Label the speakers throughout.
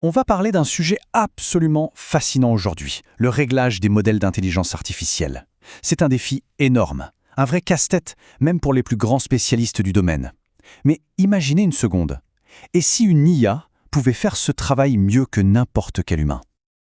Speaker 1: On va parler d'un sujet absolument fascinant aujourd'hui, le réglage des modèles d'intelligence artificielle. C'est un défi énorme, un vrai casse-tête, même pour les plus grands spécialistes du domaine. Mais imaginez une seconde. Et si une IA pouvait faire ce travail mieux que n'importe quel humain?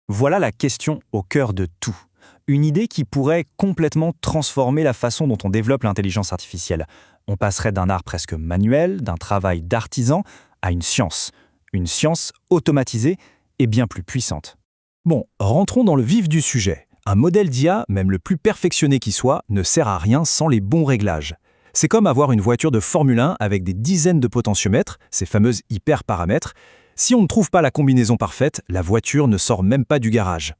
Speaker 2: Voilà la question au cœur de tout. Une idée qui pourrait complètement transformer la façon dont on développe l'intelligence artificielle. On passerait d'un art presque manuel, d'un travail d'artisan, à une science. Une science automatisée et bien plus puissante. Bon, rentrons dans le vif du sujet. Un modèle d'IA, même le plus perfectionné qui soit, ne sert à rien sans les bons réglages. C'est comme avoir une voiture de Formule 1 avec des dizaines de potentiomètres, ces fameuses hyperparamètres. Si on ne trouve pas la combinaison parfaite, la voiture ne sort même pas du garage.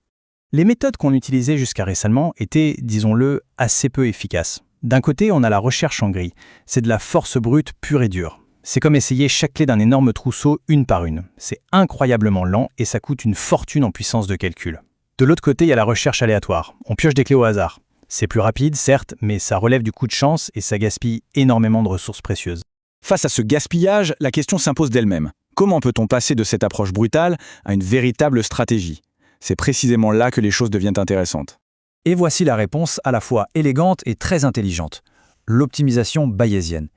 Speaker 1: Les méthodes qu'on utilisait jusqu'à récemment étaient, disons-le, assez peu efficaces. D'un côté, on a la recherche en gris. C'est de la force brute pure et dure. C'est comme essayer chaque clé d'un énorme trousseau une par une. C'est incroyablement lent et ça coûte une fortune en puissance de calcul. De l'autre côté, il y a la recherche aléatoire. On pioche des clés au hasard. C'est plus rapide, certes, mais ça relève du coup de chance et ça gaspille énormément de ressources précieuses.
Speaker 3: Face à ce gaspillage, la question s'impose d'elle-même. Comment peut-on passer de cette approche brutale à une véritable stratégie? C'est précisément là que les choses deviennent intéressantes.
Speaker 2: Et voici la réponse à la fois élégante et très intelligente. L'optimisation bayésienne.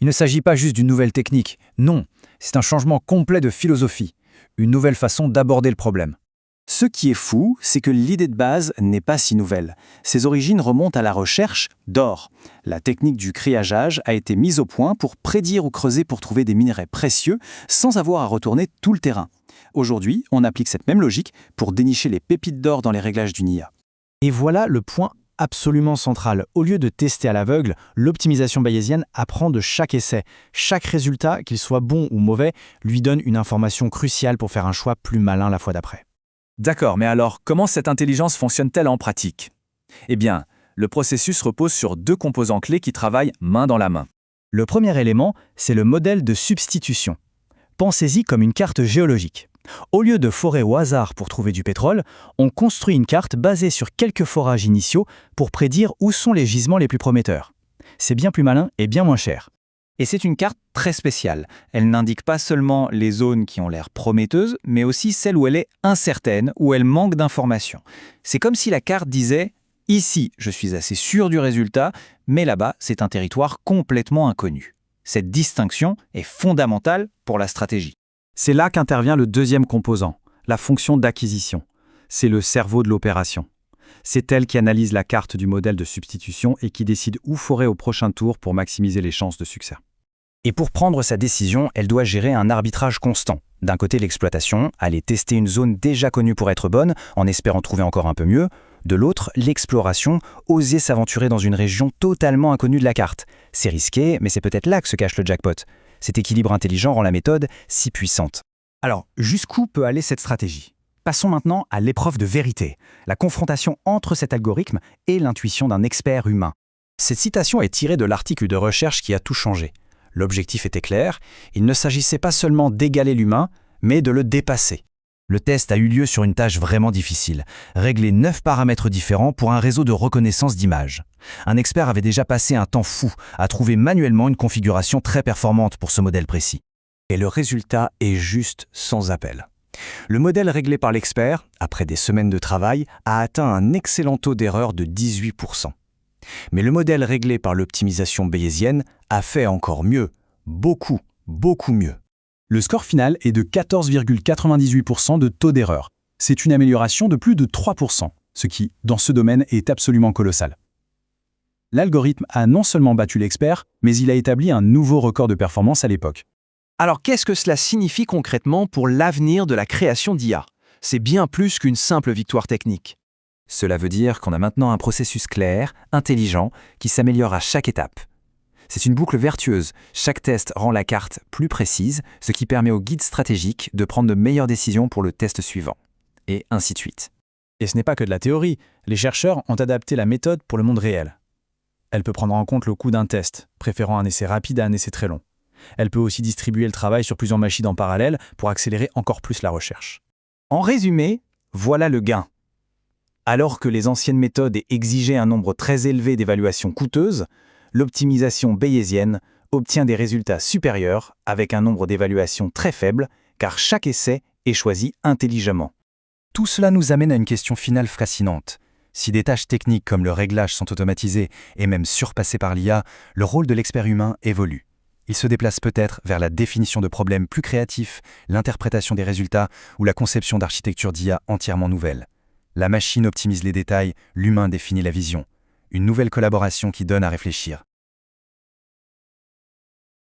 Speaker 2: Il ne s'agit pas juste d'une nouvelle technique, non, c'est un changement complet de philosophie, une nouvelle façon d'aborder le problème.
Speaker 4: Ce qui est fou, c'est que l'idée de base n'est pas si nouvelle. Ses origines remontent à la recherche d'or. La technique du criageage a été mise au point pour prédire ou creuser pour trouver des minerais précieux sans avoir à retourner tout le terrain. Aujourd'hui, on applique cette même logique pour dénicher les pépites d'or dans les réglages d'une IA.
Speaker 2: Et voilà le point absolument central. Au lieu de tester à l'aveugle, l'optimisation bayésienne apprend de chaque essai. Chaque résultat, qu'il soit bon ou mauvais, lui donne une information cruciale pour faire un choix plus malin la fois d'après.
Speaker 3: D'accord, mais alors, comment cette intelligence fonctionne-t-elle en pratique? Eh bien, le processus repose sur deux composants clés qui travaillent main dans la main.
Speaker 2: Le premier élément, c'est le modèle de substitution. Pensez-y comme une carte géologique. Au lieu de forer au hasard pour trouver du pétrole, on construit une carte basée sur quelques forages initiaux pour prédire où sont les gisements les plus prometteurs. C'est bien plus malin et bien moins cher.
Speaker 4: Et c'est une carte très spéciale. Elle n'indique pas seulement les zones qui ont l'air prometteuses, mais aussi celles où elle est incertaine, où elle manque d'informations. C'est comme si la carte disait « Ici, je suis assez sûr du résultat, mais là-bas, c'est un territoire complètement inconnu ». Cette distinction est fondamentale pour la stratégie.
Speaker 2: C'est là qu'intervient le deuxième composant, la fonction d'acquisition. C'est le cerveau de l'opération. C'est elle qui analyse la carte du modèle de substitution et qui décide où forer au prochain tour pour maximiser les chances de succès. Et pour prendre sa décision, elle doit gérer un arbitrage constant. D'un côté, l'exploitation, aller tester une zone déjà connue pour être bonne, en espérant trouver encore un peu mieux. De l'autre, l'exploration, oser s'aventurer dans une région totalement inconnue de la carte. C'est risqué, mais c'est peut-être là que se cache le jackpot. Cet équilibre intelligent rend la méthode si puissante. Alors, jusqu'où peut aller cette stratégie? Passons maintenant à l'épreuve de vérité, la confrontation entre cet algorithme et l'intuition d'un expert humain. Cette citation est tirée de l'article de recherche qui a tout changé. L'objectif était clair, il ne s'agissait pas seulement d'égaler l'humain, mais de le dépasser. Le test a eu lieu sur une tâche vraiment difficile, régler 9 paramètres différents pour un réseau de reconnaissance d'images. Un expert avait déjà passé un temps fou à trouver manuellement une configuration très performante pour ce modèle précis. Et le résultat est juste sans appel. Le modèle réglé par l'expert, après des semaines de travail, a atteint un excellent taux d'erreur de 18%. Mais le modèle réglé par l'optimisation bayésienne a fait encore mieux, beaucoup mieux.
Speaker 1: Le score final est de 14,98% de taux d'erreur. C'est une amélioration de plus de 3%, ce qui, dans ce domaine, est absolument colossal. L'algorithme a non seulement battu l'expert, mais il a établi un nouveau record de performance à l'époque.
Speaker 5: Alors qu'est-ce que cela signifie concrètement pour l'avenir de la création d'IA? C'est bien plus qu'une simple victoire technique.
Speaker 2: Cela veut dire qu'on a maintenant un processus clair, intelligent, qui s'améliore à chaque étape. C'est une boucle vertueuse. Chaque test rend la carte plus précise, ce qui permet au guide stratégique de prendre de meilleures décisions pour le test suivant. Et ainsi de suite.
Speaker 1: Et ce n'est pas que de la théorie. Les chercheurs ont adapté la méthode pour le monde réel. Elle peut prendre en compte le coût d'un test, préférant un essai rapide à un essai très long. Elle peut aussi distribuer le travail sur plusieurs machines en parallèle pour accélérer encore plus la recherche.
Speaker 4: En résumé, voilà le gain. Alors que les anciennes méthodes exigeaient un nombre très élevé d'évaluations coûteuses, l'optimisation bayésienne obtient des résultats supérieurs avec un nombre d'évaluations très faible car chaque essai
Speaker 1: et choisis intelligemment. Tout cela nous amène à une question finale fascinante. Si des tâches techniques comme le réglage sont automatisées et même surpassées par l'IA, le rôle de l'expert humain évolue. Il se déplace peut-être vers la définition de problèmes plus créatifs, l'interprétation des résultats ou la conception d'architecture d'IA entièrement nouvelle. La machine optimise les détails, l'humain définit la vision. Une nouvelle collaboration qui donne à réfléchir.